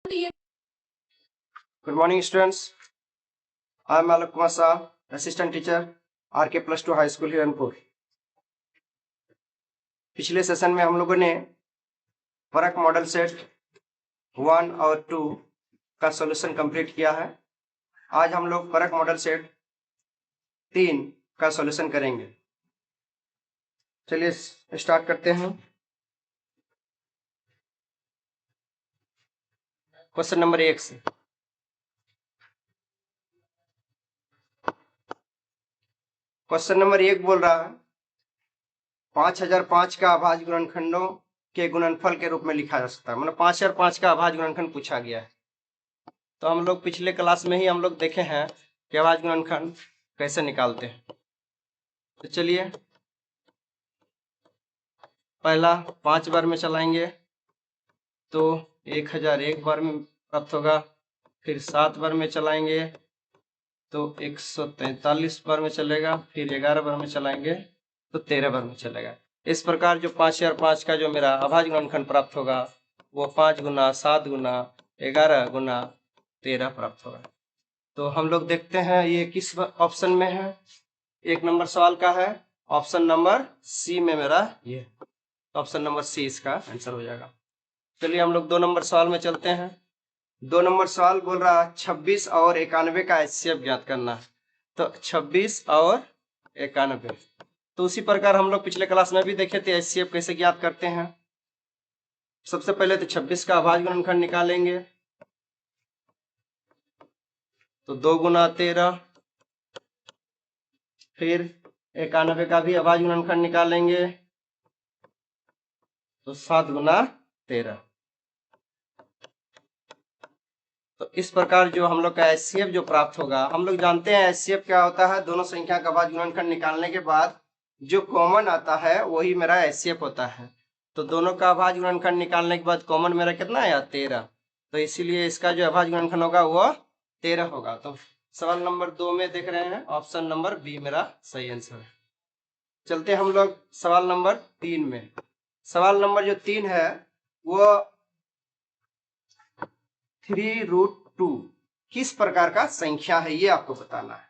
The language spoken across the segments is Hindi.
Good morning, students. I am Alok Kumar Shah, assistant teacher, RK Plus 2 High School Hiranpur. पिछले सेशन में हम लोगों ने फरक मॉडल सेट 1 और 2 का सॉल्यूशन कंप्लीट किया है। आज हम लोग फरक मॉडल सेट 3 का सॉल्यूशन करेंगे। चलिए स्टार्ट करते हैं। क्वेश्चन नंबर 1 से। क्वेश्चन नंबर 1 बोल रहा है 5005 का अभाज्य गुणनखंडों के गुणनफल के रूप में लिखा जा सकता है। मतलब 5005 का अभाज्य गुणनखंड पूछा गया है। तो हम लोग पिछले क्लास में ही हम लोग देखे हैं कि अभाज्य गुणनखंड कैसे निकालते हैं। तो चलिए पहला 5 बार में चलाएंगे तो 1001 बार में प्राप्त होगा। फिर 7 बार में चलाएंगे तो 143 बार में चलेगा। फिर 11 बार में चलाएंगे तो 13 बार में चलेगा। इस प्रकार जो 5005 का जो मेरा अभाज्य गुणनखंड प्राप्त होगा वो 5 गुना 7 गुना 11 गुना 13 प्राप्त होगा। तो हम लोग देखते हैं ये किस ऑप्शन में है। 1 नंबर सवाल का है, ऑप्शन नंबर सी में मेरा ये ऑप्शन नंबर सी इसका आंसर हो जाएगा। चलिए हम लोग 2 नंबर सवाल में चलते हैं। 2 नंबर सवाल बोल रहा है 26 और 91 का HCF ज्ञात करना है। तो 26 और 91, तो उसी प्रकार हम लोग पिछले क्लास में भी देखे थे HCF कैसे ज्ञात करते हैं। सबसे पहले तो 26 का अभाज्य गुणनखंड निकालेंगे तो 2 गुना 13। फिर 91 का भी अभाज्य गुणनखंड निकालेंगे तो 7 गुना 13। तो इस प्रकार जो हम लोग का HCF जो प्राप्त होगा, हम लोग जानते हैं HCF क्या होता है। दोनों संख्या का अभाज्य गुणनखंड निकालने के बाद जो कॉमन आता है वही मेरा HCF होता है। तो दोनों का अभाज्य गुणनखंड निकालने के बाद कॉमन मेरा कितना आया 13। तो इसीलिए इसका जो अभाज्य गुणनखंड होगा वो 13 होगा। तो सवाल नंबर 2 में देख रहे हैं ऑप्शन नंबर बी मेरा सही आंसर है। चलते हम लोग सवाल नंबर 3 में। सवाल नंबर जो 3 है वो 3√2 किस प्रकार का संख्या है ये आपको बताना है।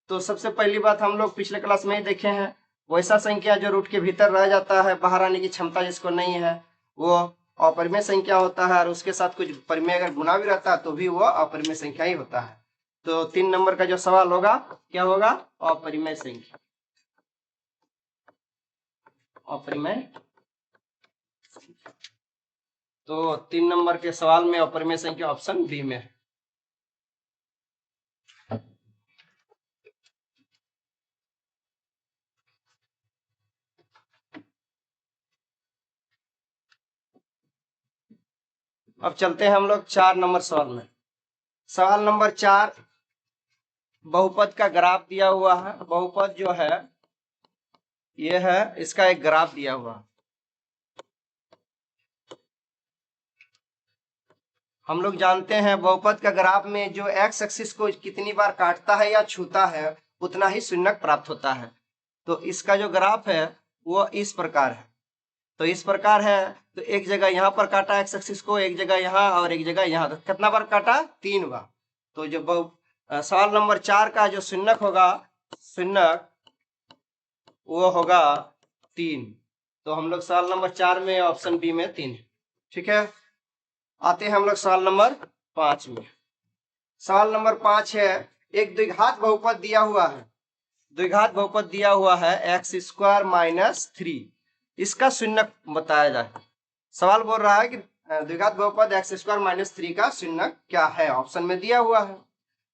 तो सबसे पहली बात हम लोग पिछले क्लास में ही देखे हैं, वैसा संख्या जो रूट के भीतर रह जाता है, बाहर आने की क्षमता जिसको नहीं है, वो अपरिमेय संख्या होता है। और उसके साथ कुछ परिमेय अगर गुना भी रहता है तो भी वो अपरिमेय संख्या ही होता है। तो 3 नंबर का जो सवाल होगा क्या होगा, अपरिमेय संख्या। अपरिमेय, तो 3 नंबर के सवाल में अपरिमेय संख्या ऑप्शन बी में है। अब चलते हैं हम लोग 4 नंबर सवाल में। सवाल नंबर 4 बहुपद का ग्राफ दिया हुआ है। बहुपद जो है ये है, इसका एक ग्राफ दिया हुआ है। हम लोग जानते हैं बहुपद का ग्राफ में जो एक्स एक्सिस को कितनी बार काटता है या छूता है उतना ही शून्यक प्राप्त होता है। तो इसका जो ग्राफ है वो इस प्रकार है। तो इस प्रकार है, तो एक जगह यहाँ पर काटा एक्स एक्सिस को, एक जगह यहाँ और एक जगह यहाँ। तो कितना बार काटा, 3 बार। तो जो सवाल नंबर 4 का जो शून्यक होगा, शून्यक वो होगा 3। तो हम लोग सवाल नंबर 4 में ऑप्शन बी में 3 है। ठीक है, आते हैं हम लोग सवाल नंबर 5 में। सवाल नंबर 5 है, एक द्विघात बहुपद दिया हुआ है। द्विघात बहुपद दिया हुआ है x² - 3, इसका शून्यक बताया जाए। सवाल बोल रहा है कि द्विघात बहुपद x² - 3 का शून्यक क्या है, ऑप्शन में दिया हुआ है।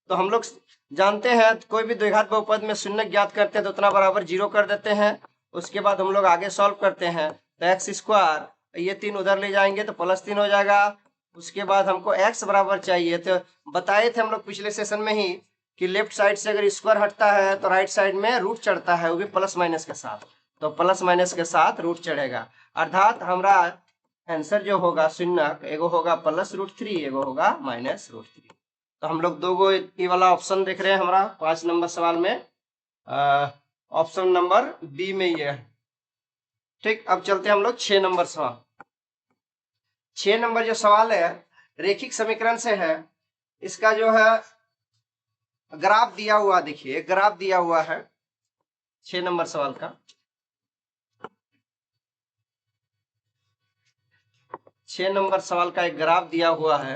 तो हम लोग जानते हैं कोई भी द्विघात बहुपद में शून्यक ज्ञात करते हैं तो उतना बराबर 0 कर देते हैं। उसके बाद हम लोग आगे सॉल्व करते हैं तो x², ये 3 उधर ले जाएंगे तो +3 हो जाएगा। उसके बाद हमको x बराबर चाहिए, तो बताए थे हम लोग पिछले सेशन में ही कि लेफ्ट साइड से अगर स्क्वायर हटता है तो राइट साइड में रूट चढ़ता है, वो भी प्लस माइनस के साथ। तो प्लस माइनस के साथ रूट चढ़ेगा, अर्थात हमारा आंसर जो होगा शून्यक, एगो होगा +√3, एगो होगा -√3। तो हम लोग 2 ये वाला ऑप्शन देख रहे हैं हमारा 5 नंबर सवाल में, ऑप्शन नंबर बी में ये है। ठीक, अब चलते हैं हम लोग 6 नंबर सवाल। 6 नंबर जो सवाल है रेखिक समीकरण से है, इसका जो है ग्राफ दिया हुआ, देखिए ग्राफ दिया हुआ है 6 नंबर सवाल का। 6 नंबर सवाल का एक ग्राफ दिया हुआ है।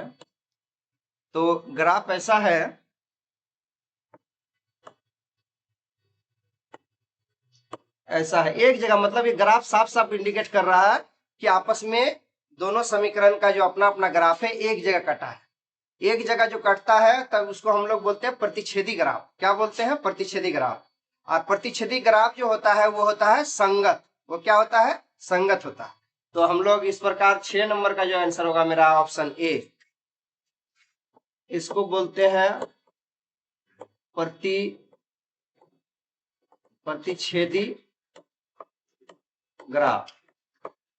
तो ग्राफ ऐसा है, ऐसा है एक जगह, मतलब ये ग्राफ साफ साफ इंडिकेट कर रहा है कि आपस में दोनों समीकरण का जो अपना अपना ग्राफ है एक जगह कटा है। एक जगह जो कटता है तब उसको हम लोग बोलते हैं प्रतिच्छेदी ग्राफ। क्या बोलते हैं? प्रतिच्छेदी ग्राफ। और प्रतिच्छेदी ग्राफ जो होता है वो होता है संगत। वो क्या होता है? संगत होता है। तो हम लोग इस प्रकार 6 नंबर का जो आंसर होगा मेरा ऑप्शन ए, इसको बोलते हैं प्रतिच्छेदी ग्राफ।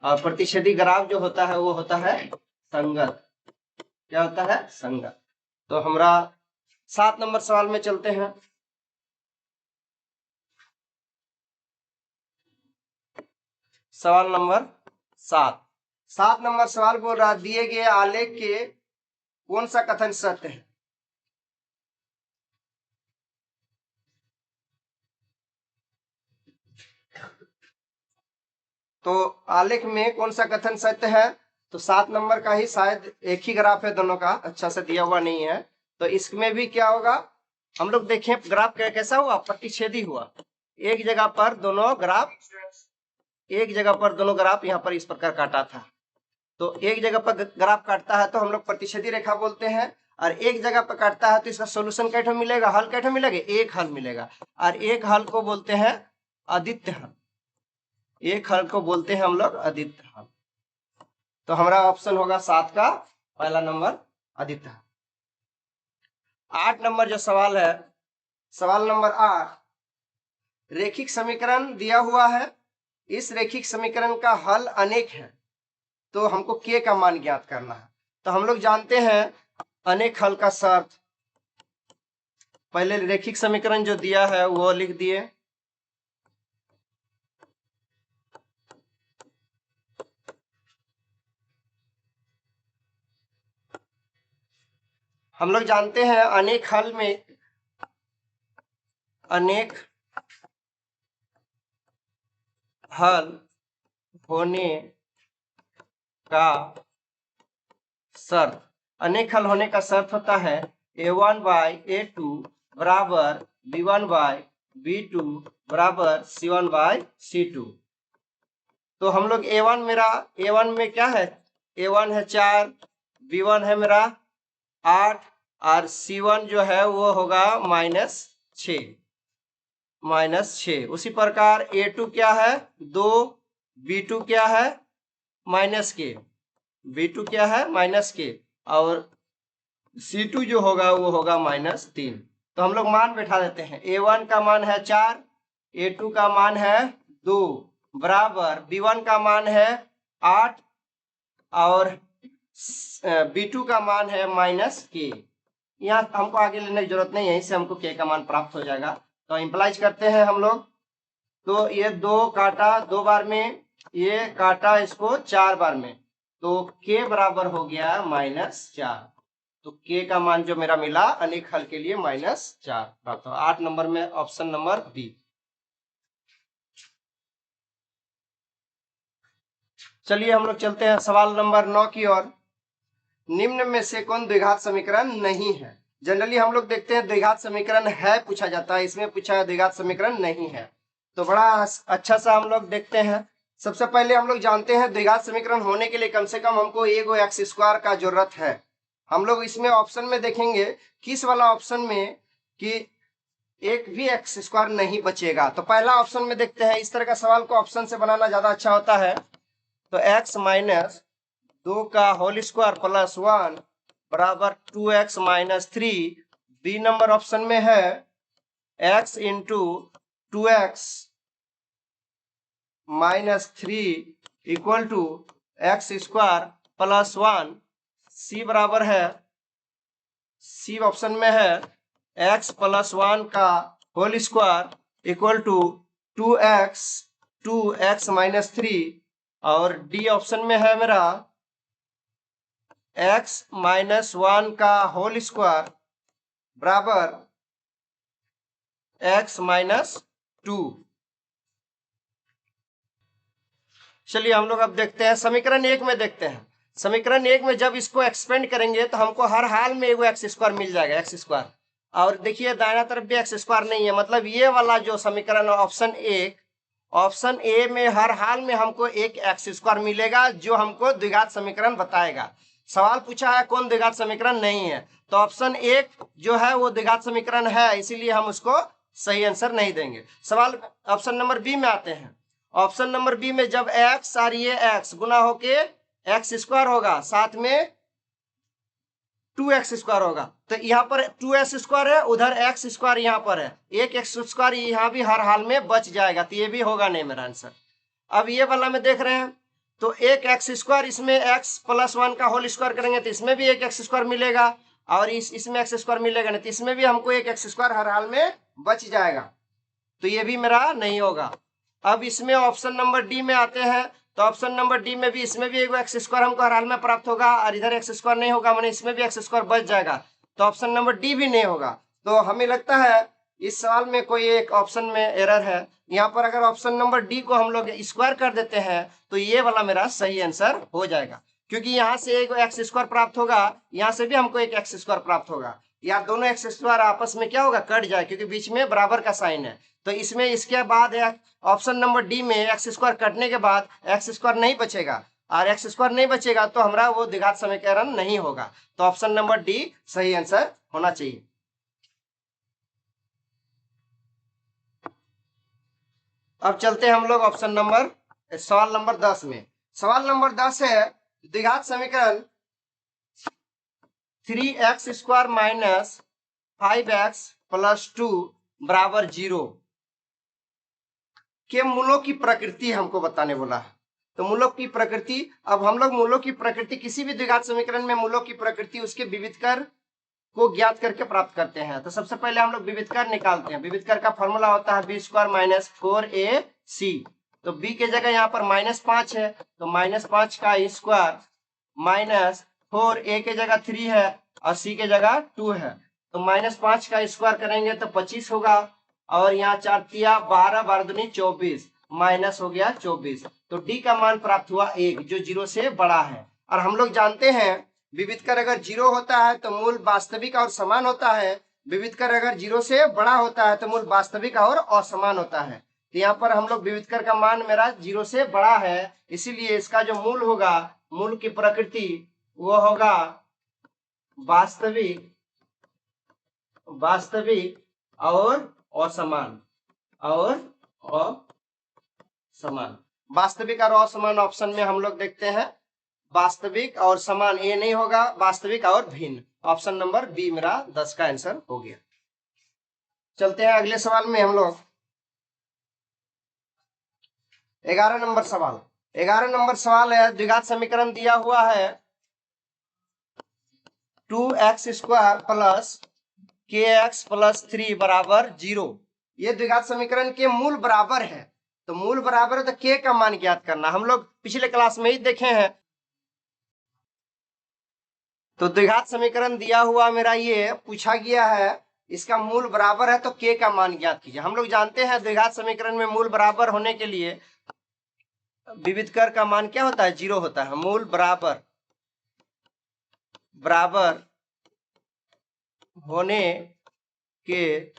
और प्रतिच्छेदी ग्राफ जो होता है वो होता है संगत। क्या होता है? संगत। तो हमारा 7 नंबर सवाल में चलते हैं। सवाल नंबर 7। 7 नंबर सवाल बोल रहा, दिए गए आलेख के कौन सा कथन सत्य है? तो आलेख में कौन सा कथन सत्य है? तो 7 नंबर का ही शायद एक ही ग्राफ है, दोनों का अच्छा से दिया हुआ नहीं है। तो इसमें भी क्या होगा, हम लोग देखें ग्राफ कैसा हुआ, प्रतिच्छेदी हुआ। एक जगह पर दोनों ग्राफ, एक जगह पर दोनों ग्राफ यहाँ पर इस प्रकार काटा था। तो एक जगह पर ग्राफ काटता है तो हम लोग प्रतिच्छेदी रेखा बोलते हैं। और एक जगह पर काटता है तो इसका सोल्यूशन कैसे मिलेगा, हल कैसे मिलेगा? एक हल मिलेगा। और एक हल को बोलते हैं आदित्य हल। एक हल को बोलते हैं हम लोग आदित्य हल। तो हमारा ऑप्शन होगा 7 का पहला नंबर आदित्य हल। 8 नंबर जो सवाल है, सवाल नंबर 8, रेखिक समीकरण दिया हुआ है। इस रेखिक समीकरण का हल अनेक है, तो हमको के का मान ज्ञात करना है। तो हम लोग जानते हैं अनेक हल का शर्त। पहले रेखिक समीकरण जो दिया है वो लिख दिए। हम लोग जानते हैं अनेक हल में, अनेक हल होने का शर्त, अनेक हल होने का शर्त होता है a1 बाई a2 बराबर b1 बाई b2 बराबर c1 बाई c2। तो हम लोग a1 मेरा, a1 में क्या है? a1 है 4, b1 है मेरा 8 और c1 जो है वो होगा -6। उसी प्रकार a2 क्या है? 2, b2 क्या है? -k, b2 क्या है? -k, और c2 जो होगा वो होगा -3। तो हम लोग मान बैठा देते हैं। a1 का मान है 4, a2 का मान है 2 बराबर b1 का मान है 8 और b2 का मान है -k। यहाँ हमको आगे लेने की जरूरत नहीं है, यहीं से हमको k का मान प्राप्त हो जाएगा। तो इंप्लाइज करते हैं हम लोग। तो ये 2 काटा 2 बार में, ये काटा इसको 4 बार में, तो k बराबर हो गया -4। तो k का मान जो मेरा मिला अनेक हल के लिए -4। तो 8 नंबर में ऑप्शन नंबर बी। चलिए हम लोग चलते हैं सवाल नंबर 9 की ओर। निम्न में से कौन द्विघात समीकरण नहीं है? जनरली हम लोग देखते हैं द्विघात समीकरण है पूछा जाता है, इसमें पूछा है द्विघात समीकरण नहीं है। तो बड़ा अच्छा सा हम लोग देखते हैं। सबसे पहले हम लोग जानते हैं द्विघात समीकरण होने के लिए कम से कम हमको एगो एक्स स्क्वायर का जरूरत है। हम लोग इसमें ऑप्शन में देखेंगे किस वाला ऑप्शन में कि एक भी एक्स स्क्वायर नहीं बचेगा। तो पहला ऑप्शन में देखते हैं। इस तरह का सवाल को ऑप्शन से बनाना ज्यादा अच्छा होता है। तो x माइनस 2 का होल स्क्वायर प्लस 1 बराबर 2x minus 3। B number option में है x into 2x minus 3 equal to x square plus 1। C बराबर है, सी ऑप्शन में है x प्लस 1 का whole square equal to 2x minus 3। और डी ऑप्शन में है मेरा x माइनस 1 का होल स्क्वायर बराबर x माइनस 2। चलिए हम लोग अब देखते हैं समीकरण 1 में देखते हैं। समीकरण 1 में जब इसको एक्सपेंड करेंगे तो हमको हर हाल में एगो एक्स स्क्वायर मिल जाएगा, एक्स स्क्वायर। और देखिए दाहिना तरफ भी एक्स स्क्वायर नहीं है, मतलब ये वाला जो समीकरण ऑप्शन ए में हर हाल में हमको एक एक्स स्क्वायर मिलेगा जो हमको द्विघात समीकरण बताएगा। सवाल पूछा है कौन द्विघात समीकरण नहीं है, तो ऑप्शन ए जो है वो द्विघात समीकरण है, इसीलिए हम उसको सही आंसर नहीं देंगे। सवाल ऑप्शन नंबर बी में आते हैं। ऑप्शन नंबर बी में जब x और ये x गुना होके एक्स स्क्वायर होगा, साथ में 2x स्क्वायर होगा, तो यहाँ पर 2x स्क्वायर है, उधर x स्क्वायर यहाँ पर है, एक x स्क्वायर यहाँ भी हर हाल में बच जाएगा, तो ये भी होगा नहीं मेरा आंसर। अब ये वाला में देख रहे हैं तो एक x स्क्वायर, इसमें x प्लस 1 का होल स्क्वायर करेंगे तो इसमें भी एक x स्क्वायर मिलेगा, और इसमें x स्क्वायर मिलेगा नहीं, तो इसमें भी हमको एक x स्क्वायर हर हाल में बच जाएगा, तो ये भी मेरा नहीं होगा। अब इसमें ऑप्शन नंबर डी में आते हैं, तो ऑप्शन नंबर डी में भी इसमें भी एक एक्स स्क्वायर हमको हर हाल में प्राप्त होगा, और इधर एक्स स्क्वायर नहीं होगा, मैंने इसमें भी एक्स स्क्वायर बच जाएगा, तो ऑप्शन नंबर डी भी नहीं होगा। तो हमें लगता है इस सवाल में कोई एक ऑप्शन में एरर है। यहाँ पर अगर ऑप्शन नंबर डी को हम लोग स्क्वायर कर देते हैं तो ये वाला मेरा सही आंसर हो जाएगा, क्योंकि यहाँ से एक एक्स स्क्वायर प्राप्त होगा, यहाँ से भी हमको एक एक्स स्क्वायर प्राप्त होगा, या दोनों एक्स स्क्वायर आपस में क्या होगा, कट जाए, क्योंकि बीच में बराबर का साइन है। तो इसमें इसके बाद ऑप्शन नंबर डी में एक्स स्क्वायर कटने के बाद एक्स स्क्वायर नहीं बचेगा, और एक्स स्क्वायर नहीं बचेगा तो हमारा वो द्विघात समीकरण नहीं होगा, तो ऑप्शन नंबर डी सही आंसर होना चाहिए। अब चलते हैं हम लोग सवाल नंबर 10 में। सवाल नंबर 10 है द्विघात समीकरण 3x square minus 5x plus 2 बराबर 0 के मूलों की प्रकृति हमको बताने बोला है। तो मूलों की प्रकृति, अब हम लोग मूलों की प्रकृति किसी भी द्विघात समीकरण में मूलों की प्रकृति उसके विविधकर को ज्ञात करके प्राप्त करते हैं। तो सबसे पहले हम लोग विविधकर निकालते हैं। विविधकर का फॉर्मूला होता है बी स्क्वायर माइनस 4ac। तो b के जगह यहाँ पर -5 है, तो -5 का स्क्वायर माइनस 4, a के जगह 3 है और c के जगह 2 है, तो -5 का स्क्वायर करेंगे तो 25 होगा, और यहाँ 4 तिया 12, 12 दूनी 24, माइनस हो गया 24। तो d का मान प्राप्त हुआ 1, जो 0 से बड़ा है। और हम लोग जानते हैं विविधकर अगर 0 होता है तो मूल वास्तविक और समान होता है, विविधकर अगर 0 से बड़ा होता है तो मूल वास्तविक और असमान होता है। तो यहाँ पर हम लोग विविधकर का मान मेरा 0 से बड़ा है, इसीलिए इसका जो मूल होगा, मूल की प्रकृति वो होगा वास्तविक और असमान वास्तविक और असमान ऑप्शन में हम लोग देखते हैं वास्तविक और समान, ये नहीं होगा, वास्तविक और भिन्न। ऑप्शन नंबर बी मेरा 10 का आंसर हो गया। चलते हैं अगले सवाल में हम लोग 11 नंबर सवाल। 11 नंबर सवाल है द्विघात समीकरण दिया हुआ है 2x square plus kx plus 3 बराबर 0। ये द्विघात समीकरण के मूल बराबर है, तो मूल बराबर है तो k का मान ज्ञात करना। हम लोग पिछले क्लास में ही देखे हैं। तो द्विघात समीकरण दिया हुआ मेरा ये पूछा गया है, इसका मूल बराबर है तो k का मान ज्ञात कीजिए। हम लोग जानते हैं द्विघात समीकरण में मूल बराबर होने के लिए विविधकर का मान क्या होता है, 0 होता है। मूल बराबर होने के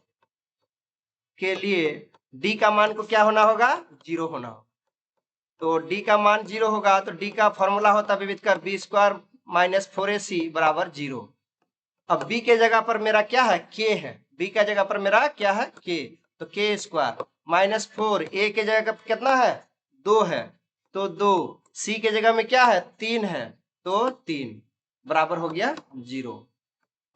लिए d का मान को क्या होना होगा, 0 होना होगा। तो d का मान 0 होगा, तो d का फॉर्मूला होता है विविधकर बी स्क्वायर माइनस 4ac बराबर 0। अब b के जगह पर मेरा क्या है, k है, b का जगह पर मेरा क्या है, k, तो k स्क्वायर माइनस 4, a के जगह कितना है, 2 है, तो 2, c के जगह में क्या है, 3 है, तो 3 बराबर हो गया 0।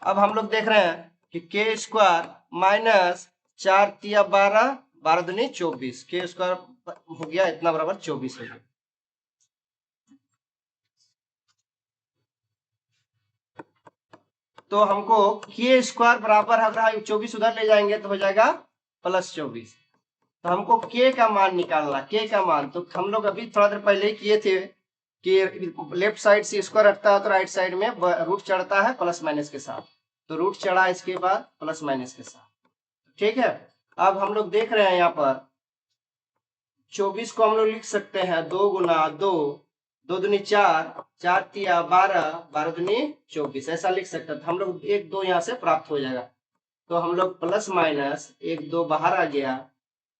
अब हम लोग देख रहे हैं कि k स्क्वायर माइनस 4 तिया 12, 12 दूनी 24, k स्क्वायर हो गया इतना बराबर 24 हो गया। तो हमको k स्क्वायर बराबर अगर 24 उधर ले जाएंगे तो हो जाएगा प्लस 24। तो हमको k का मान निकालना, k का मान तो हम लोग अभी थोड़ा देर पहले ही किए थे, कि लेफ्ट साइड से स्क्वायर हटता है तो राइट साइड में रूट चढ़ता है प्लस माइनस के साथ, तो रूट चढ़ा इसके बाद प्लस माइनस के साथ। ठीक है, अब हम लोग देख रहे हैं यहाँ पर 24 को हम लोग लिख सकते हैं 2 गुना 2, 2 दूनी 4, 4 तिया 12, 12 दूनी 24, ऐसा लिख सकते हैं। तो हम लोग 1 2 यहाँ से प्राप्त हो जाएगा, तो हम लोग प्लस माइनस 1 2 बाहर आ गया,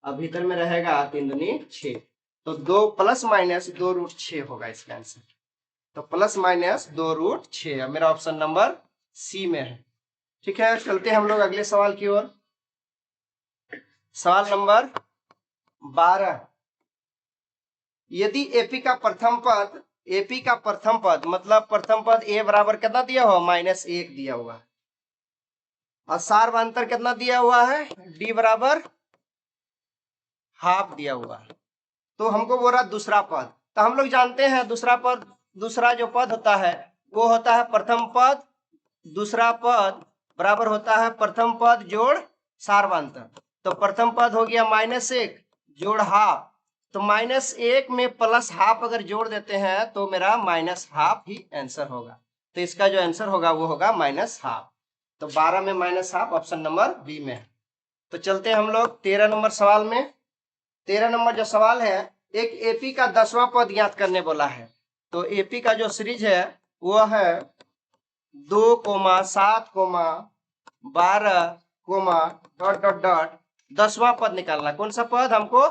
अब भीतर में रहेगा 3 दूनी 6, तो 2 प्लस माइनस 2 रूट 6 होगा इसका आंसर। तो प्लस माइनस 2 रूट 6 मेरा ऑप्शन नंबर सी में है। ठीक है, चलते हैं हम लोग अगले सवाल की ओर। सवाल नंबर 12, यदि एपी का प्रथम पद मतलब प्रथम पद ए बराबर कितना दिया हुआ, -1 दिया हुआ है, और सार्वधातुक कितना दिया हुआ है, डी बराबर हाफ दिया हुआ है, तो हमको बोल रहा दूसरा पद। तो हम लोग जानते हैं दूसरा जो पद होता है वो होता है प्रथम पद, दूसरा पद बराबर होता है प्रथम पद जोड़ सार्वधातुक। तो प्रथम पद हो गया -1 जोड़ हाफ, तो -1 में प्लस हाफ अगर जोड़ देते हैं तो मेरा -हाफ ही आंसर होगा। तो इसका जो आंसर होगा वो होगा -हाफ। तो 12 में -हाफ ऑप्शन नंबर बी में है। तो चलते हैं हम लोग 13 नंबर सवाल में। 13 नंबर जो सवाल है, एक एपी का 10वां पद ज्ञात करने बोला है। तो एपी का जो सीरीज है वो है 2, 7, 12, डॉट डॉट डॉट 10वां पद निकालना। कौन सा पद, हमको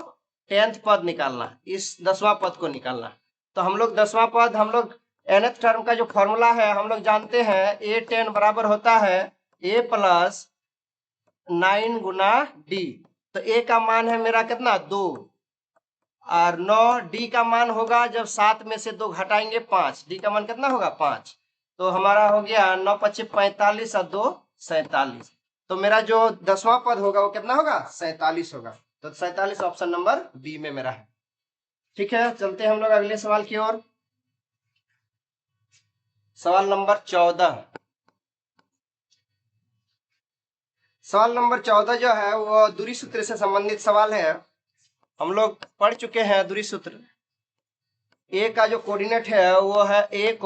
10th पद निकालना, इस 10वां पद को निकालना। तो हम लोग 10वां पद, हम लोग nth टर्म का जो फॉर्मूला है हम लोग जानते हैं, A10 बराबर होता है A प्लस 9 गुना डी। तो ए का मान है मेरा कितना 2, और 9, डी का मान होगा जब 7 में से 2 घटाएंगे 5, डी का मान कितना होगा 5। तो हमारा हो गया 9 5 45 और 2 47। तो मेरा जो 10वां पद होगा वो कितना होगा 47 होगा। तो 47 ऑप्शन नंबर बी में मेरा है। ठीक है, चलते हैं हम लोग अगले सवाल की ओर। सवाल नंबर 14। सवाल नंबर 14 जो है वो दूरी सूत्र से संबंधित सवाल है। हम लोग पढ़ चुके हैं दूरी सूत्र। ए का जो कोऑर्डिनेट है वो है a,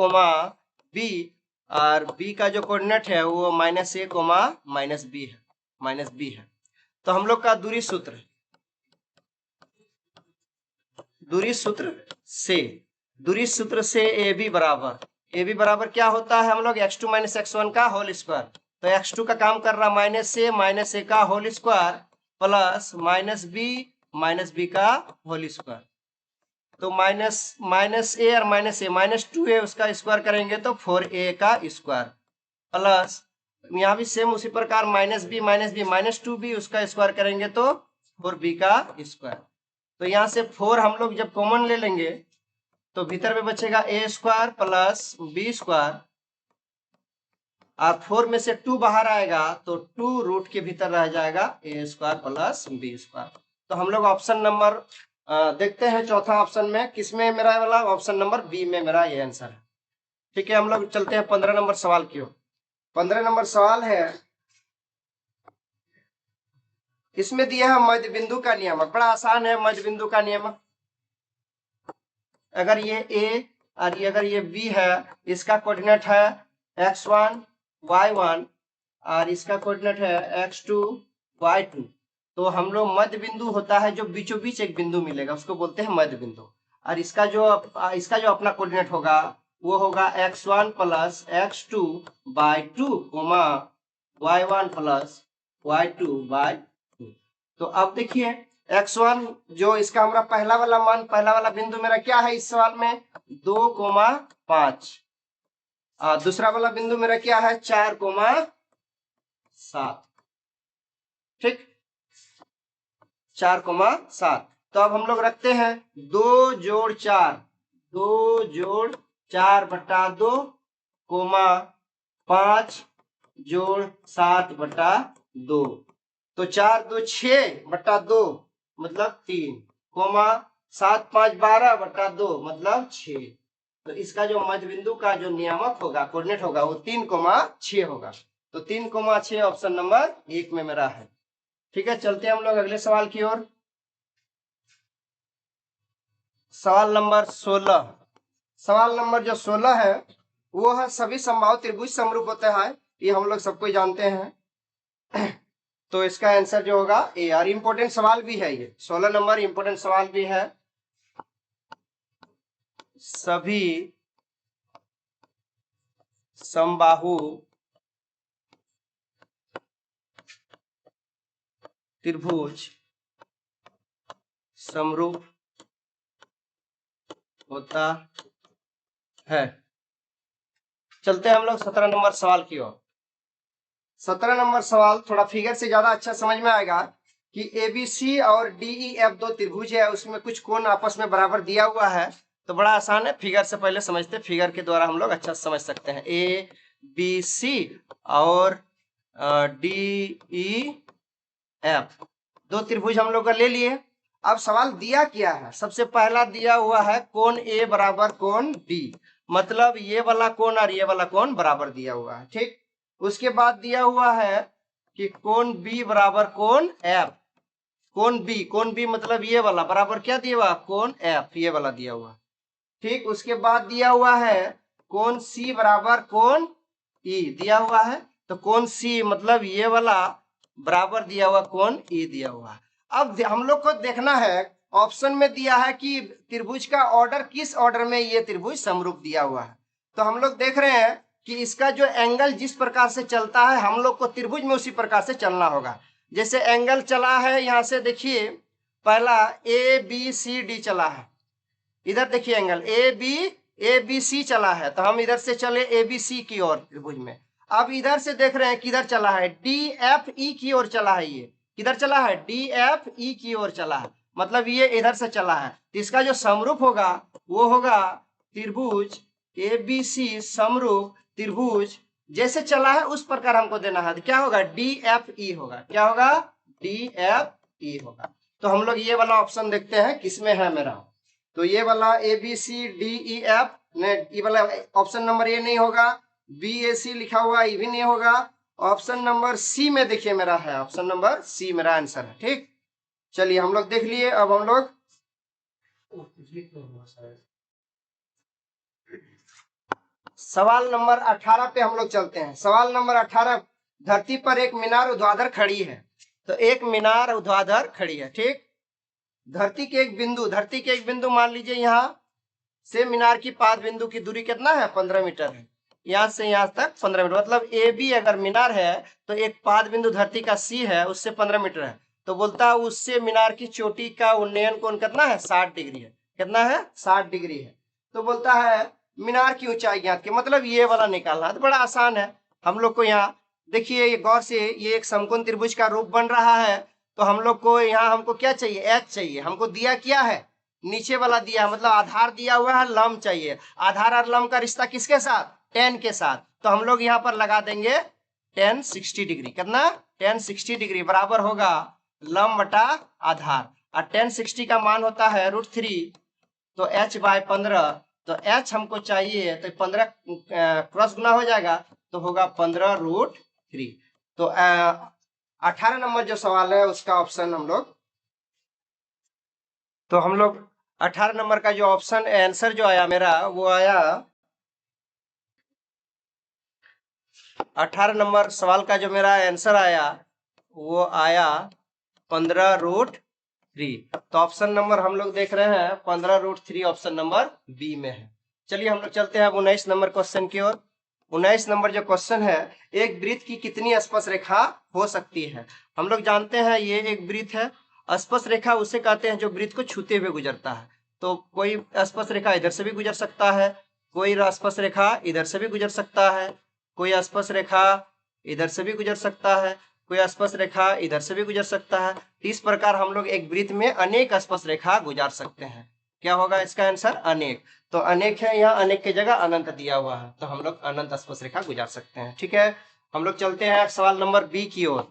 b, और b का जो कोऑर्डिनेट है वो -a, -b है। तो हम लोग का दूरी सूत्र से ab बराबर क्या होता है, हम लोग x2 - x1 का होल स्क्वायर। तो x2 का काम कर रहा -a का होल स्क्वायर प्लस -b का होल स्क्वायर। तो माइनस ए और -2a उसका स्क्वायर करेंगे तो 4a का स्क्वायर प्लस यहाँ भी सेम उसी प्रकार -2b उसका स्क्वायर करेंगे तो 4b का स्क्वायर। तो यहाँ से 4 हम लोग जब कॉमन ले लेंगे तो भीतर में बचेगा a square plus b square, और 4 में से 2 बाहर आएगा तो 2 रूट के भीतर रह जाएगा a square plus b square. तो हम लोग ऑप्शन नंबर देखते हैं चौथा ऑप्शन में किसमें मेरा वाला, ऑप्शन नंबर बी में मेरा ये आंसर है। ठीक है, हम लोग चलते हैं 15 नंबर सवाल की ओर। 15 नंबर सवाल है, इसमें दिया है मध्य बिंदु का नियमक। बड़ा आसान है मध्य बिंदु का नियमक। अगर ये a और अगर ये b है, इसका कोऑर्डिनेट है x1 y1 और इसका कोऑर्डिनेट है x2 y2। तो हम लोग मध्य बिंदु होता है जो बीचों बीच एक बिंदु मिलेगा उसको बोलते हैं मध्य बिंदु। और इसका जो अपना कोऑर्डिनेट होगा वो होगा x1 plus x2 bye 2 y1 plus y2 bye 2। तो अब देखिए x1 जो इसका हमारा पहला वाला बिंदु मेरा क्या है इस सवाल में 2, 5। दूसरा वाला बिंदु मेरा क्या है 4, 7। ठीक, 4, 7। तो अब हम लोग रखते हैं 2 जोड़ 4 बटा 2 5 जोड़ 7 बटा 2। तो 4 2 6 बटा 2 मतलब 3, 7 5 12 बटा 2 मतलब 6। तो इसका जो मध्य बिंदु का जो नियामक होगा कोऑर्डिनेट होगा वो 3, 6 होगा। तो 3, 6 ऑप्शन नंबर 1 में मेरा है। ठीक है, चलते हैं हम लोग अगले सवाल की ओर। सवाल नंबर 16। सवाल नंबर जो 16 है वो है सभी संभाव त्रिभुज समरूप होते हैं, ये हम लोग सबको जानते हैं। तो इसका आंसर जो होगा ए। और इंपॉर्टेंट सवाल भी है ये 16 नंबर, इंपॉर्टेंट सवाल भी है। सभी समबाहु त्रिभुज समरूप होता है। चलते हैं हम लोग 17 नंबर सवाल की ओर। 17 नंबर सवाल थोड़ा फिगर से ज्यादा अच्छा समझ में आएगा कि एबीसी और डीईएफ दो त्रिभुज है, उसमें कुछ कोण आपस में बराबर दिया हुआ है। तो बड़ा आसान है, फिगर से पहले समझते, फिगर के द्वारा हम लोग अच्छा समझ सकते हैं। ए बी सी और डीईएफ दो त्रिभुज हम लोग का ले लिए। अब सवाल दिया क्या है, सबसे पहला दिया हुआ है कोण ए बराबर कोण डी, मतलब ये वाला कोण और ये वाला कोण बराबर दिया हुआ है, ठीक। उसके बाद दिया हुआ है कि कोण बी बराबर कोण एफ, कोण बी मतलब ये वाला बराबर क्या दिया हुआ, कोण एफ, ये वाला दिया हुआ, ठीक। उसके बाद दिया हुआ है कोण सी बराबर कोण ई दिया हुआ है, तो कोण सी मतलब ये वाला बराबर दिया हुआ कोण ई दिया हुआ है। अब हम लोग को देखना है, ऑप्शन में दिया है कि त्रिभुज का ऑर्डर किस ऑर्डर में ये त्रिभुज समरूप दिया हुआ है। तो हम लोग देख रहे हैं कि इसका जो एंगल जिस प्रकार से चलता है हम लोग को त्रिभुज में उसी प्रकार से चलना होगा। जैसे एंगल चला है यहाँ से, देखिए पहला ए बी सी डी चला है, इधर देखिए एंगल ए बी सी चला है, तो हम इधर से चले ए बी सी की ओर त्रिभुज में। अब इधर से देख रहे हैं किधर चला है, डी एफ ई की ओर चला है, ये किधर चला है, डी एफ ई की ओर चला है, मतलब ये इधर से चला है। तो इसका जो समरूप होगा वो होगा त्रिभुज ए बी सी समरूप त्रिभुज, जैसे चला है उस प्रकार हमको देना है। तो क्या होगा, डी एफ ई होगा, क्या होगा, डी एफ ई होगा। तो हम लोग ये वाला ऑप्शन देखते हैं किसमें है मेरा, तो ये वाला A B C D E F ने, ये वाला ऑप्शन नंबर ये नहीं होगा, बी ए सी लिखा हुआ ये भी नहीं होगा, ऑप्शन नंबर सी में देखिए मेरा है, ऑप्शन नंबर सी मेरा आंसर है, ठीक। चलिए हम लोग देख लिए, अब हम लोग सवाल नंबर 18 पे हम लोग चलते हैं। सवाल नंबर 18, धरती पर एक मीनार ऊर्ध्वाधर खड़ी है, तो एक मीनार ऊर्ध्वाधर खड़ी है, ठीक। धरती के एक बिंदु मान लीजिए यहाँ से मीनार की पाद बिंदु की दूरी कितना है, 15 मीटर है, यहाँ से यहाँ तक 15 मीटर, मतलब ए बी अगर मीनार है तो एक पाद बिंदु धरती का सी है उससे 15 मीटर है, तो बोलता है उससे मीनार की चोटी का उन्नयन कोण कितना है, 60 डिग्री है, कितना है, 60 डिग्री है। तो बोलता है मीनार की ऊंचाई ज्ञात की, मतलब ये वाला निकालना है। तो बड़ा आसान है, हम लोग को यहाँ देखिए गौर से, ये एक समकोण त्रिभुज का रूप बन रहा है, तो हम लोग को यहाँ हमको क्या चाहिए, एच चाहिए, हमको दिया क्या है, नीचे वाला दिया है, मतलब आधार दिया हुआ है, लंब चाहिए, आधार और लंब का रिश्ता किसके साथ, tan के साथ, तो हम लोग यहाँ पर लगा देंगे tan 60 डिग्री, कितना, tan 60 डिग्री बराबर होगा लंब बटा आधार, और tan 60 का मान होता है √3, तो h/15, तो h हमको चाहिए, तो 15 क्रॉस गुना हो जाएगा, तो होगा 15√3। तो 18 नंबर जो सवाल है उसका ऑप्शन हम लोग, तो हम लोग 18 नंबर का जो ऑप्शन आंसर जो आया मेरा वो आया, 18 नंबर सवाल का जो मेरा आंसर आया वो आया 15√3। तो ऑप्शन नंबर हम लोग देख रहे हैं 15√3, ऑप्शन नंबर बी में है। चलिए हम लोग चलते हैं 19 नंबर क्वेश्चन की ओर। 19 नंबर जो क्वेश्चन है, एक वृत्त की कितनी स्पर्श रेखा हो सकती है। हम लोग जानते हैं ये एक वृत्त है, स्पर्श रेखा उसे कहते हैं जो वृत्त को छूते हुए गुजरता है। तो कोई स्पर्श रेखा इधर से भी गुजर सकता है, कोई स्पर्श रेखा इधर से भी गुजर सकता है, कोई स्पर्श रेखा इधर से भी गुजर सकता है, कोई स्पर्श रेखा इधर से भी गुजर सकता है। इस प्रकार हम लोग एक वृत्त में अनेक स्पर्श रेखा गुजार सकते हैं। क्या होगा इसका आंसर, अनेक। तो अनेक है, यहाँ अनेक की जगह अनंत दिया हुआ है, तो हम लोग अनंत स्पर्श रेखा गुजार सकते हैं, ठीक है। हम लोग चलते हैं सवाल नंबर बी की ओर,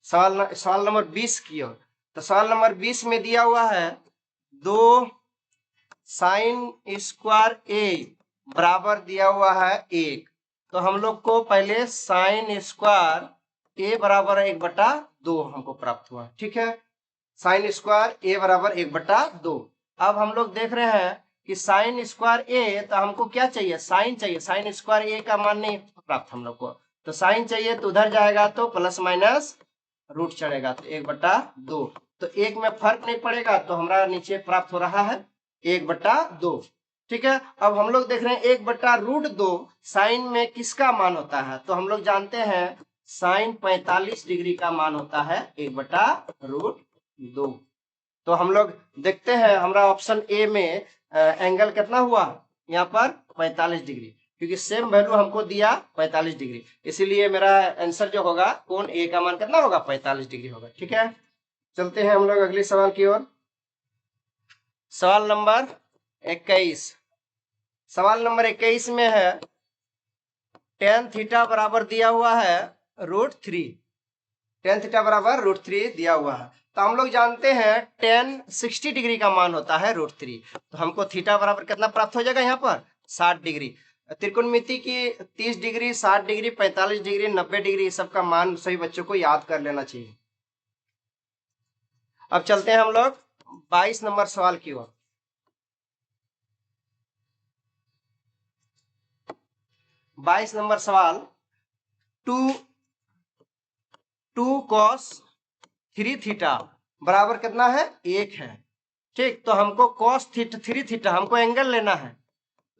सवाल नंबर 20 की ओर। तो सवाल नंबर 20 में दिया हुआ है 2 sin स्क्वायर ए बराबर दिया हुआ है 1। तो हम लोग को पहले sin स्क्वायर ए बराबर 1/2 हमको प्राप्त हुआ, ठीक है। sin स्क्वायर ए बराबर 1/2। अब हम लोग देख रहे हैं कि साइन स्क्वायर ए, तो हमको क्या चाहिए, साइन चाहिए, साइन स्क्वायर ए का मान नहीं प्राप्त हम लोग को, तो साइन चाहिए तो उधर जाएगा तो प्लस माइनस रूट चढ़ेगा, तो 1/2, तो एक में फर्क नहीं पड़ेगा, तो हमारा नीचे प्राप्त हो रहा है 1/2। ठीक है, अब हम लोग देख रहे हैं 1/√2 साइन में किसका मान होता है, तो हम लोग जानते हैं साइन 45 डिग्री का मान होता है 1/√2। तो हम लोग देखते हैं हमारा ऑप्शन ए में एंगल कितना हुआ, यहाँ पर 45 डिग्री, क्योंकि सेम वैल्यू हमको दिया 45 डिग्री, इसीलिए मेरा आंसर जो होगा कोण ए का मान कितना होगा, 45 डिग्री होगा। ठीक है, चलते हैं हम लोग अगले सवाल की ओर। सवाल नंबर 21, सवाल नंबर 21 में है tan थीटा बराबर दिया हुआ है √3, tan थीटा बराबर √3 दिया हुआ है, तो हम लोग जानते हैं tan 60 डिग्री का मान होता है √3, तो हमको थीटा बराबर कितना प्राप्त हो जाएगा, यहाँ पर 60 डिग्री। त्रिकोणमिति की 30 डिग्री, 60 डिग्री, 45 डिग्री, 90 डिग्री, सबका मान सभी बच्चों को याद कर लेना चाहिए। अब चलते हैं हम लोग 22 नंबर सवाल की ओर। 22 नंबर सवाल, 2 cos 3 थीटा बराबर कितना है, 1 है। ठीक, तो हमको cos 3 थीटा हमको एंगल लेना है,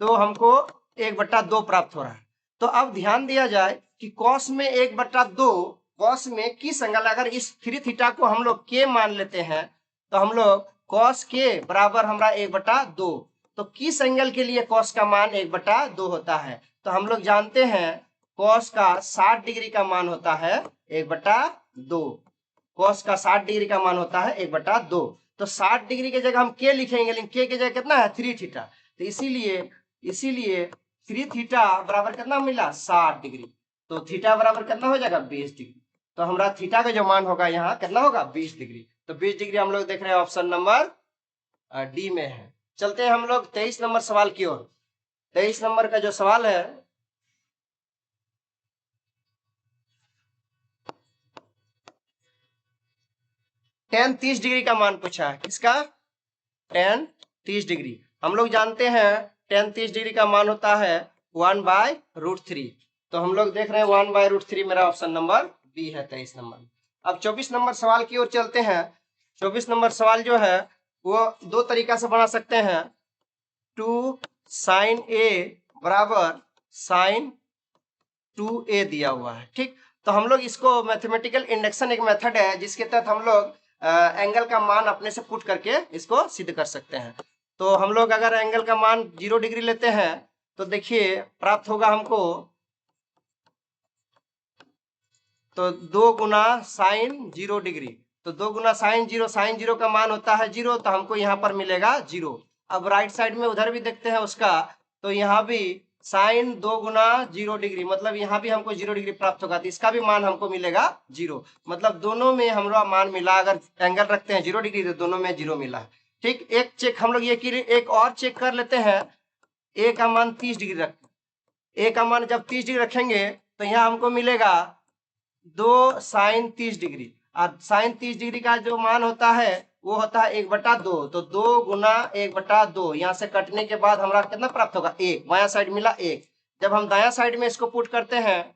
तो हमको 1/2 प्राप्त हो रहा है। तो अब ध्यान दिया जाए कि cos में 1/2, cos में किस एंगल, अगर इस 3 थीटा को हम लोग के मान लेते हैं तो हम लोग cos के बराबर हमारा 1/2, तो किस एंगल के लिए cos का मान 1/2 होता है, तो हम लोग जानते हैं cos का 60 डिग्री का मान होता है 1/2, cos का 60 डिग्री का मान होता है 1/2, तो 60 डिग्री की जगह हम के लिखेंगे, लेकिन के की जगह कितना है 3 थीटा, तो इसीलिए 3 थीटा बराबर कितना मिला 60 डिग्री, तो थीटा बराबर कितना हो जाएगा 20 डिग्री, तो हमारा थीटा का जो मान होगा यहाँ कितना होगा 20 डिग्री, तो 20 डिग्री हम लोग देख रहे हैं ऑप्शन नंबर डी में है। चलते हैं हम लोग 23 नंबर सवाल की ओर। 23 नंबर का जो सवाल है, tan 30 डिग्री का मान पूछा है, किसका, tan 30 डिग्री। हम लोग जानते हैं tan 30 डिग्री का मान होता है 1/√3, तो हम लोग देख रहे हैं 1/√3, मेरा ऑप्शन नंबर बी है 23 नंबर। अब 24 नंबर सवाल की ओर चलते हैं। 24 नंबर सवाल जो है वो दो तरीका से बना सकते हैं, 2 sin A बराबर sin 2A दिया हुआ है। ठीक, तो हम लोग इसको मैथमेटिकल इंडक्शन एक मेथड है जिसके तहत हम लोग एंगल का मान अपने से पुट करके इसको सिद्ध कर सकते हैं। तो हम लोग अगर एंगल का मान 0 डिग्री लेते हैं तो देखिए प्राप्त होगा हमको, तो 2 गुना साइन 0 डिग्री, तो 2 गुना साइन 0, साइन 0 का मान होता है 0, तो हमको यहाँ पर मिलेगा 0। अब राइट साइड में उधर भी देखते हैं उसका, तो यहाँ भी साइन 2 गुना 0 डिग्री, मतलब यहाँ भी हमको 0 डिग्री प्राप्त होगा, तो इसका भी मान हमको मिलेगा 0, मतलब दोनों में हमारा मान मिला। अगर एंगल रखते हैं 0 डिग्री तो दोनों में 0 मिला है। ठीक, एक चेक हम लोग ये की, एक और चेक कर लेते हैं, ए का मान 30 डिग्री रखते हैं, ए का मान जब 30 डिग्री रखेंगे तो यहाँ हमको मिलेगा 2 साइन 30 डिग्री, और साइन 30 डिग्री का जो मान होता है वो होता है 1/2, तो 2 गुना 1/2, यहाँ से कटने के बाद हमारा कितना प्राप्त होगा 1, बाया साइड मिला 1। जब हम दाया साइड में इसको पुट करते हैं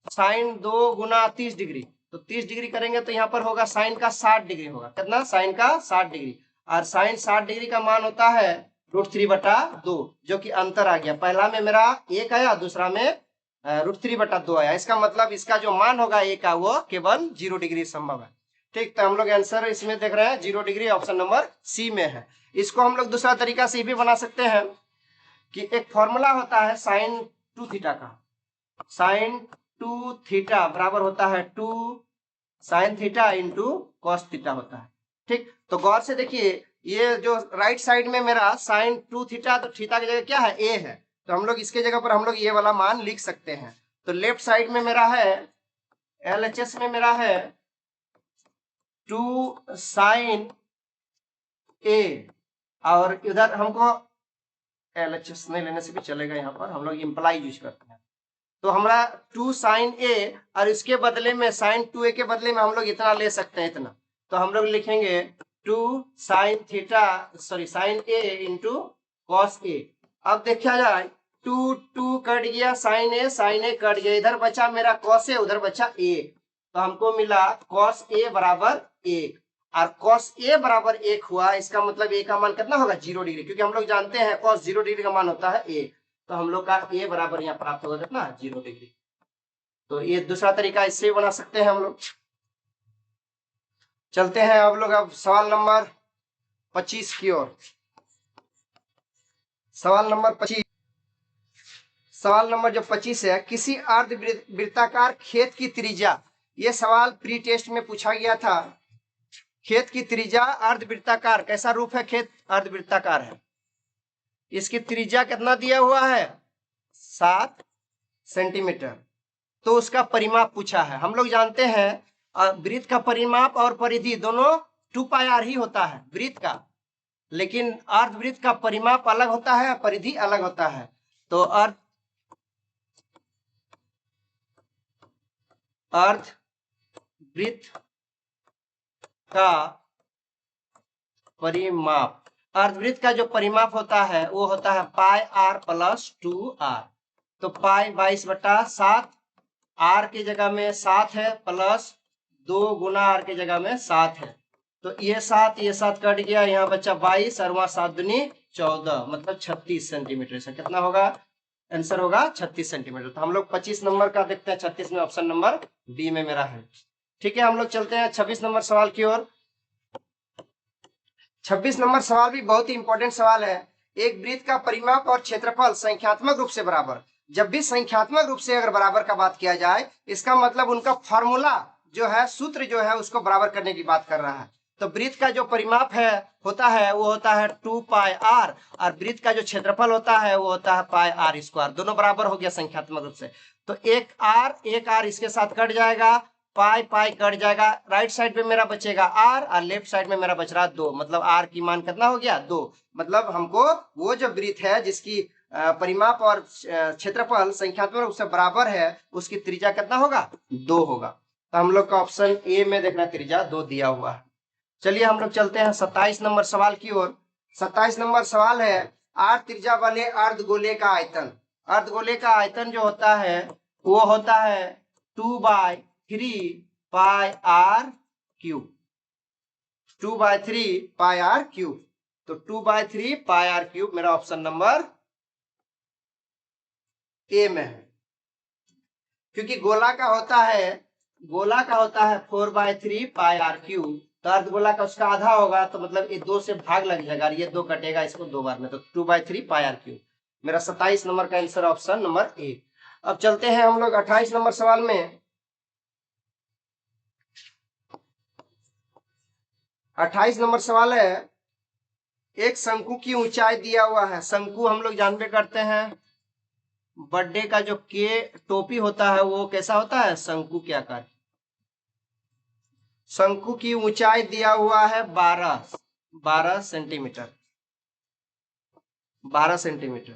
साइन 2 गुना 30 डिग्री, तो 30 डिग्री करेंगे तो यहाँ पर होगा साइन का 60 डिग्री होगा, कितना साइन का 60 डिग्री, और साइन 60 डिग्री का मान होता है √3/2, जो कि अंतर आ गया, पहला में मेरा 1 आया, दूसरा में √3/2 आया, इसका मतलब इसका जो मान होगा ए का वो केवल 0 डिग्री संभव है। ठीक, तो हम लोग आंसर इसमें देख रहे हैं 0 डिग्री, ऑप्शन नंबर सी में है। इसको हम लोग दूसरा तरीका से भी बना सकते हैं कि एक फॉर्मूला होता है साइन 2 थीटा का, साइन 2 थीटा बराबर होता है 2 sine theta into cos theta होता है। ठीक, तो गौर से देखिए, ये जो राइट साइड में मेरा साइन 2 थीटा, तो थीटा की जगह क्या है ए है, तो हम लोग इसके जगह पर हम लोग ये वाला मान लिख सकते हैं। तो लेफ्ट साइड में मेरा है LHS में मेरा है 2 साइन ए, और इधर हमको LHS नहीं लेने से भी चलेगा, यहाँ पर हम लोग इंप्लाई यूज करते हैं, तो हमारा 2 साइन ए, और इसके बदले में साइन 2A के बदले में हम लोग इतना ले सकते हैं, इतना, तो हम लोग लिखेंगे 2 sine theta, sorry sine A into cos A. अब देखा जाए 2 कट गया, साइन ए कट गया, इधर बचा मेरा कॉस ए, उधर बचा 1, तो हमको मिला कॉस ए बराबर 1। और कॉस ए बराबर 1 हुआ, इसका मतलब ए का मान कितना होगा 0 डिग्री, क्योंकि हम लोग जानते हैं कॉस 0 डिग्री का मान होता है ए, तो हम लोग का ए बराबर यहाँ प्राप्त होगा कितना 0 डिग्री। तो ये दूसरा तरीका इससे बना सकते हैं हम लोग। चलते हैं अब लोग अब सवाल नंबर 25 की ओर। सवाल नंबर 25, सवाल नंबर जो 25 है, किसी अर्धवृत्ताकार खेत की त्रिज्या, ये सवाल प्री टेस्ट में पूछा गया था। खेत की त्रिज्या अर्धवृत्ताकार, कैसा रूप है खेत, अर्धवृत्ताकार है, इसकी त्रिज्या कितना दिया हुआ है 7 सेंटीमीटर। तो उसका परिमाप पूछा है। हम लोग जानते हैं वृत्त का परिमाप और परिधि दोनों 2 पाई आर ही होता है वृत्त का, लेकिन अर्धवृत्त का परिमाप अलग होता है, परिधि अलग होता है। तो अर्धवृत्त का परिमाप, अर्धवृत्त का जो परिमाप होता है वो होता है पाई आर प्लस 2r। तो पाई 22/7, आर की जगह में 7 है, प्लस 2 गुना आर की जगह में 7 है, तो ये 7 कट गया, यहाँ बच्चा 22 और वहां 7 दूनी 14, मतलब 36 सेंटीमीटर। से कितना होगा, आंसर होगा 36 सेंटीमीटर। तो हम लोग 25 नंबर का देखते हैं, 36 में ऑप्शन नंबर बी में मेरा है। ठीक है, हम लोग चलते हैं 26 नंबर सवाल की ओर। 26 नंबर सवाल भी बहुत ही इंपॉर्टेंट सवाल है। एक वृत्त का परिमाप और क्षेत्रफल संख्यात्मक रूप से बराबर। जब भी संख्यात्मक रूप से अगर बराबर का बात किया जाए, इसका मतलब उनका फॉर्मूला जो है, सूत्र जो है, उसको बराबर करने की बात कर रहा है। तो वृत्त का जो परिमाप है होता है वो होता है 2 पाई आर, और वृत्त का जो क्षेत्रफल होता है वो होता है पाई आर स्क्वायर, दोनों बराबर हो गया संख्यात्मक रूप से। तो एक आर इसके साथ कट जाएगा, पाई पाई कट जाएगा, राइट साइड पे मेरा बचेगा आर और लेफ्ट साइड में मेरा बच रहा 2, मतलब आर की मान कितना हो गया 2। मतलब हमको वो जो वृत्त है जिसकी परिमाप और क्षेत्रफल संख्यात्मक रूप से बराबर है, उसकी त्रिज्या कितना होगा 2 होगा। तो हम लोग का ऑप्शन ए में देखना त्रिज्या 2 दिया हुआ है। चलिए हम लोग चलते हैं 27 नंबर सवाल की ओर। 27 नंबर सवाल है, आर त्रिज्या वाले अर्धगोले का आयतन। अर्धगोले का आयतन जो होता है वो होता है 2/3 pi r cube, 2/3 pi r cube. तो 2/3 पाई आर क्यूब मेरा ऑप्शन नंबर ए में है, क्योंकि गोला का होता है 4/3 पाई आर क्यूब, तो अर्धगोला का उसका आधा होगा, तो मतलब ये 2 से भाग लग जाएगा, ये 2 कटेगा इसको 2 बार में, तो 2/3 पाई आर क्यूब मेरा 27 नंबर का आंसर ऑप्शन नंबर ए। अब चलते हैं हम लोग 28 नंबर सवाल में। 28 नंबर सवाल है, एक शंकु की ऊंचाई दिया हुआ है। शंकु हम लोग जानबे करते हैं, बर्थडे का जो के टोपी होता है वो कैसा होता है, शंकु के आकार। शंकु की ऊंचाई दिया हुआ है 12 सेंटीमीटर, 12 सेंटीमीटर,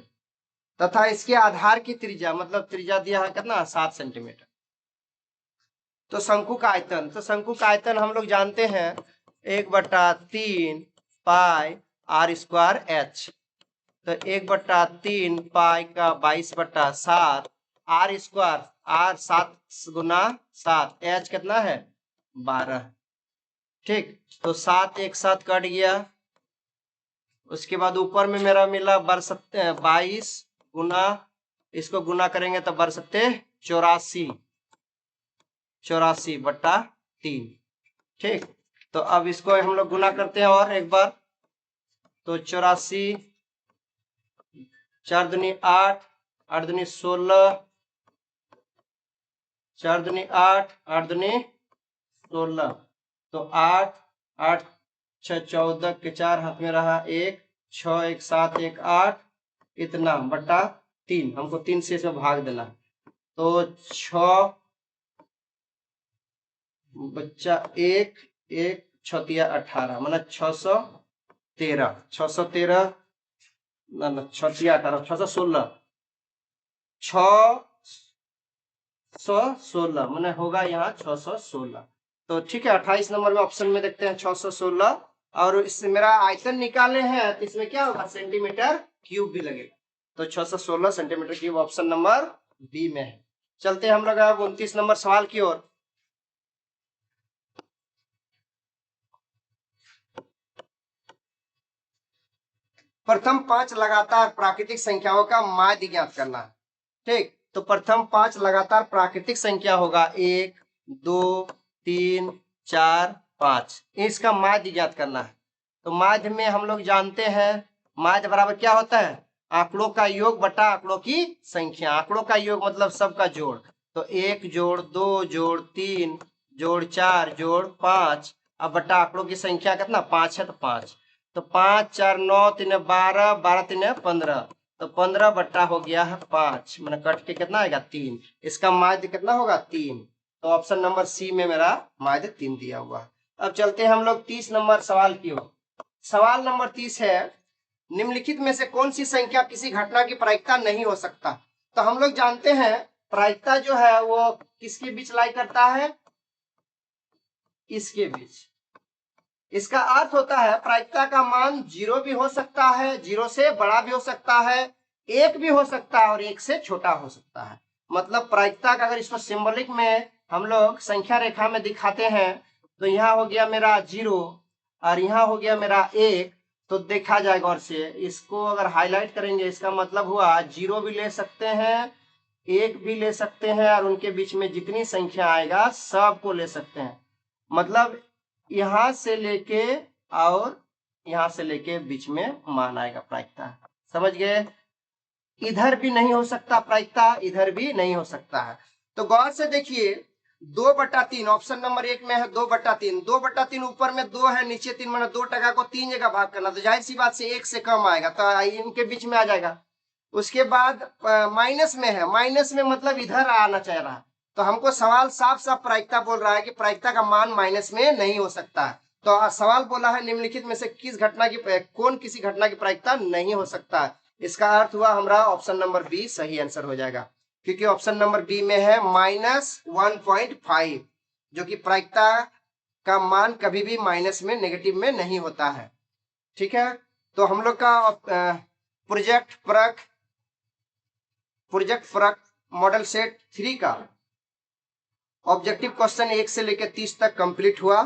तथा इसके आधार की त्रिज्या, मतलब त्रिज्या दिया है कितना 7 सेंटीमीटर। तो शंकु का आयतन, तो शंकु का आयतन हम लोग जानते हैं 1/3 पाई आर स्क्वायर एच। तो 1/3 पाई का 22/7 आर स्क्वायर, आर 7 गुना 7, एच कितना है 12। ठीक, तो 7 एक साथ कट गया, उसके बाद ऊपर में मेरा मिला 22 गुना, इसको गुना करेंगे तो 84/3। ठीक, तो अब इसको हम लोग गुना करते हैं और एक बार, तो 84, 4 दूनी 8, 8 दूनी 16, 4 दूनी 8, 8 दूनी 16, तो 8, 8 6 14 के 4 हाथ में रहा 1, 6 1 7 1 8, इतना बटा 3, हमको 3 से इसमें भाग देना, तो 6 बच्चा 1 1 6 18, मतलब 613, 613 ना 6 18 616 मैंने होगा यहाँ 616। तो ठीक है, 28 नंबर में ऑप्शन में देखते हैं 616 और इससे मेरा आयतन निकाले हैं तो इसमें क्या होगा, सेंटीमीटर क्यूब भी लगेगा। तो 616 centimetre cube option number B में है। चलते हम लोग अब 29 नंबर सवाल की ओर। प्रथम 5 लगातार प्राकृतिक संख्याओं का माध्य ज्ञात करना है। ठीक, तो प्रथम 5 लगातार प्राकृतिक संख्या होगा 1 2 3 4 5, इसका माध्य ज्ञात करना है। तो माध्य में हम लोग जानते हैं माध्य बराबर क्या होता है, आंकड़ों का योग बटा आंकड़ों की संख्या। आंकड़ों का योग मतलब सबका जोड़। तो 1 जोड़ 2 जोड़ 3 जोड़ 4 जोड़ 5, अब बटा आंकड़ों की संख्या कितना 5 है, तो 5। तो 5 4 9 3 12, 12 3 15, तो 15 बट्टा हो गया है 5, मैंने कट के कितना आएगा 3। इसका माध्य कितना होगा 3। तो ऑप्शन नंबर सी में मेरा माध्य 3 दिया हुआ है। अब चलते हैं हम लोग 30 नंबर सवाल की ओर। सवाल नंबर 30 है, निम्नलिखित में से कौन सी संख्या किसी घटना की प्रायिकता नहीं हो सकता। तो हम लोग जानते हैं प्रायिकता जो है वो किसके बीच लाई करता है, इसके बीच। इसका अर्थ होता है प्रायिकता का मान 0 भी हो सकता है, 0 से बड़ा भी हो सकता है, 1 भी हो सकता है और 1 से छोटा हो सकता है। मतलब प्रायिकता का अगर इसको सिंबलिक में हम लोग संख्या रेखा में दिखाते हैं तो यहाँ हो गया मेरा 0 और यहाँ हो गया मेरा 1। तो देखा जाए गौर से, इसको अगर हाईलाइट करेंगे इसका मतलब हुआ 0 भी ले सकते हैं, 1 भी ले सकते हैं और उनके बीच में जितनी संख्या आएगा सबको ले सकते हैं। मतलब यहां से लेके और यहां से लेके बीच में मान आएगा प्रायिकता। समझ गए, इधर भी नहीं हो सकता प्रायिकता, इधर भी नहीं हो सकता है। तो गौर से देखिए 2/3 ऑप्शन नंबर 1 में है 2/3। 2/3 ऊपर में 2 है, नीचे 3, मैंने 2 टका को 3 जगह भाग करना, तो जाहिर सी बात से 1 से कम आएगा, तो इनके बीच में आ जाएगा। उसके बाद माइनस में है, माइनस में मतलब इधर आना चाह रहा है। तो हमको सवाल साफ साफ प्रायिकता बोल रहा है कि प्रायिकता का मान माइनस में नहीं हो सकता है। तो सवाल बोला है निम्नलिखित में से किस घटना की कौन किसी घटना की प्रायिकता नहीं हो सकता है। इसका अर्थ हुआ हमारा ऑप्शन नंबर बी सही आंसर हो जाएगा, क्योंकि ऑप्शन नंबर बी में है -1.5, जो कि प्रायिकता का मान कभी भी माइनस में नेगेटिव में नहीं होता है। ठीक है, तो हम लोग का प्रोजेक्ट फरक मॉडल सेट 3 का ऑब्जेक्टिव क्वेश्चन 1 से लेकर 30 तक कंप्लीट हुआ।